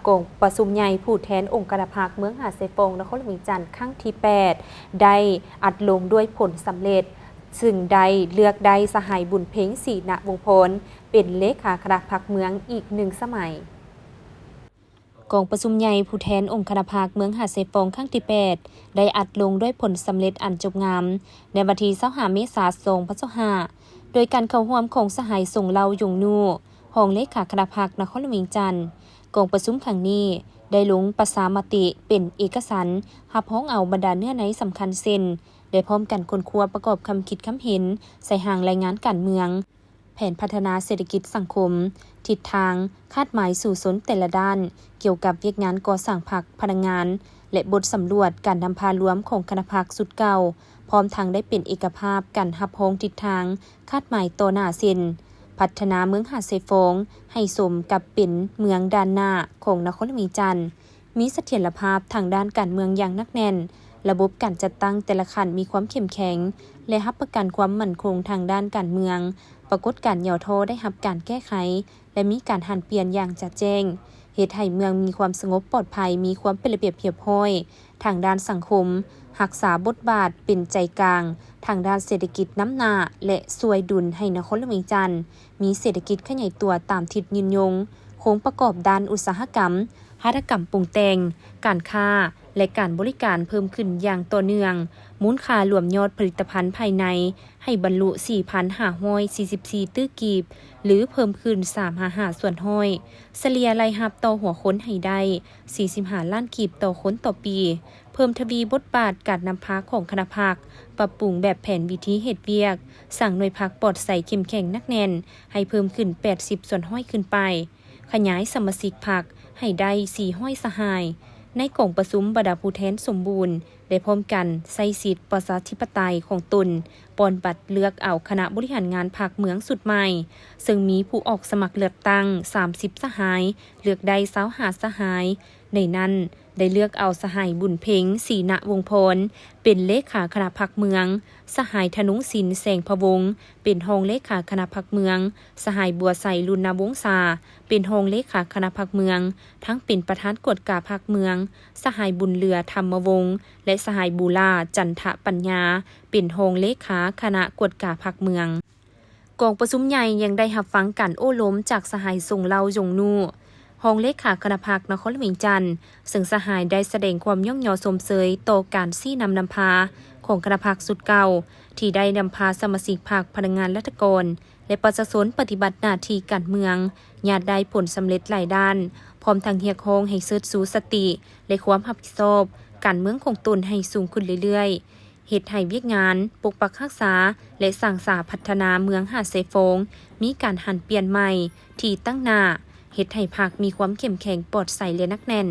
กองประชุมใหญ่ผู้แทนองค์การพรรคเมืองหาดไซฟงนครหลวงจันทร์ครั้งที่ 8 ได้อัดลงด้วยผลสำเร็จซึ่งได้เลือกได้สหายบุญเพ็งศรีณวงศ์พลเป็นเลขาคณะพรรคเมืองอีก1 สมัยกองประชุมใหญ่ผู้แทนองค์คณะพรรคเมืองหาดไซฟงครั้งที่ 8 ได้อัดลงด้วยผลสำเร็จอันจบงามในวันที่25 เมษายน 2565โดยการเข้าร่วมของสหายส่งเล่ายงนูห้องเลขาคณะพรรคนครหลวงจันทร์กองประชุมครั้งนี้ได้ลงประชามติเป็นเอกสารรับรองเอาบรรดาเนื้อในสำคัญเส้นได้พร้อมกันค้นคว้าประกอบคำคิดคำเห็นใส่ห่างรายงานการเมืองแผนพัฒนาเศรษฐกิจสังคมทิศทางคาดหมายสู่สนแต่ละด้านเกี่ยวกับเวียกงานก่อสร้างพรรคพนักงานและบทสำรวจการนำพารวมของคณะพรรคสุดเก่าพร้อมทางได้เป็นเอกภาพการรับรองทิศทางคาดหมายต่อหน้าเส้นพัฒนาเมืองหาดไซฟงให้สมกับเป็นเมืองด้านหน้าของนครหลวงจันทร์มีเสถียรภาพทางด้านการเมืองอย่างนักแน่นระบบการจัดตั้งแต่ละขั้นมีความเข้มแข็งและรับประกันความมั่นคงทางด้านการเมืองปรากฏการณ์เหย่าท้อได้รับการแก้ไขและมีการหันเปลี่ยนอย่างชัดแจ้งเฮ็ดให้เมืองมีความสงบปลอดภัยมีความเป็นระเบียบเรียบร้อยทางด้านสังคมรักษาบทบาทเป็นใจกลางทางด้านเศรษฐกิจน้ำหน้าและช่วยดุลให้นครหลวงจันทร์มีเศรษฐกิจขยายตัวตามทิศยืนยงโครงประกอบด้านอุตสาหกรรมหัตถกรรมปรุงแต่งการค้าและการบริการเพิ่มขึ้นอย่างต่อเนื่องมูลค่ารวมยอดผลิตภัณฑ์ภายในให้บรรลุ 4,544 ตื้อกีบหรือเพิ่มขึ้น 355 ส่วนห้อยเฉลี่ยรายรับต่อหัวคนให้ได้ 45 ล้านกีบต่อคนต่อปีเพิ่มทวีบทบาทการนำพาของคณะพรรคปรับปรุงแบบแผนวิธีเฮ็ดเวียกสั่งหน่วยพรรคปลอดใสเข้มแข็งนักแน่นให้เพิ่มขึ้น 80 ส่วนห้อยขึ้นไปขยายสมาชิกพรรคให้ได้ 4 ห้อยสหายในกองประชุมบรรดาผู้แทนสมบูรณ์ได้พร้อมกันใช้สิทธิประชาธิปไตยของตนปอนบัตรเลือกเอาคณะบริหารงานพรรคเมืองสุดใหม่ซึ่งมีผู้ออกสมัครเลือกตั้ง30 สหายเลือกได้25 สหายในนั้นได้เลือกเอาสหายบุญเพ็งศรีณวงศ์พลเป็นเลขาคณะพรรคเมืองสหายธนุศิลป์แสงพะวงศ์เป็นรองเลขาคณะพรรคเมืองสหายบัวใสลุณวงศาเป็นรองเลขาคณะพรรคเมืองทั้งเป็นประธานกฎกาพรรคเมืองสหายบุญเรือธรรมวงศ์และสหายบูลาจันทปัญญาเป็นรองเลขาคณะกฎกาพรรคเมืองกองประชุมใหญ่ยังได้รับฟังการโอ้ล้มจากสหายส่งเล่ายงนูรองเลขาคณะพรรคนครหลวงจันทร์ซึ่งสหายได้แสดงความย่องยอสมเสยต่อการซี่นำพาของคณะพรรคสุดเก่าที่ได้นำพาสมาชิกพรรคพนักงานราชการและประชาชนปฏิบัติหน้าที่การเมืองญาติได้ผลสำเร็จหลายด้านพร้อมทั้งเรียกร้องให้เสิร์ชสู่สติและความรับผิดชอบการเมืองของตนให้สูงขึ้นเรื่อยๆเฮ็ดให้เวียกงานปกปักรักษาและสร้างสรรค์พัฒนาเมืองหาดไซฟงมีการหันเปลี่ยนใหม่ที่ตั้งหน้าเฮ็ดให้พรรคมีความเข้มแข็งปลอดใสและนักแน่น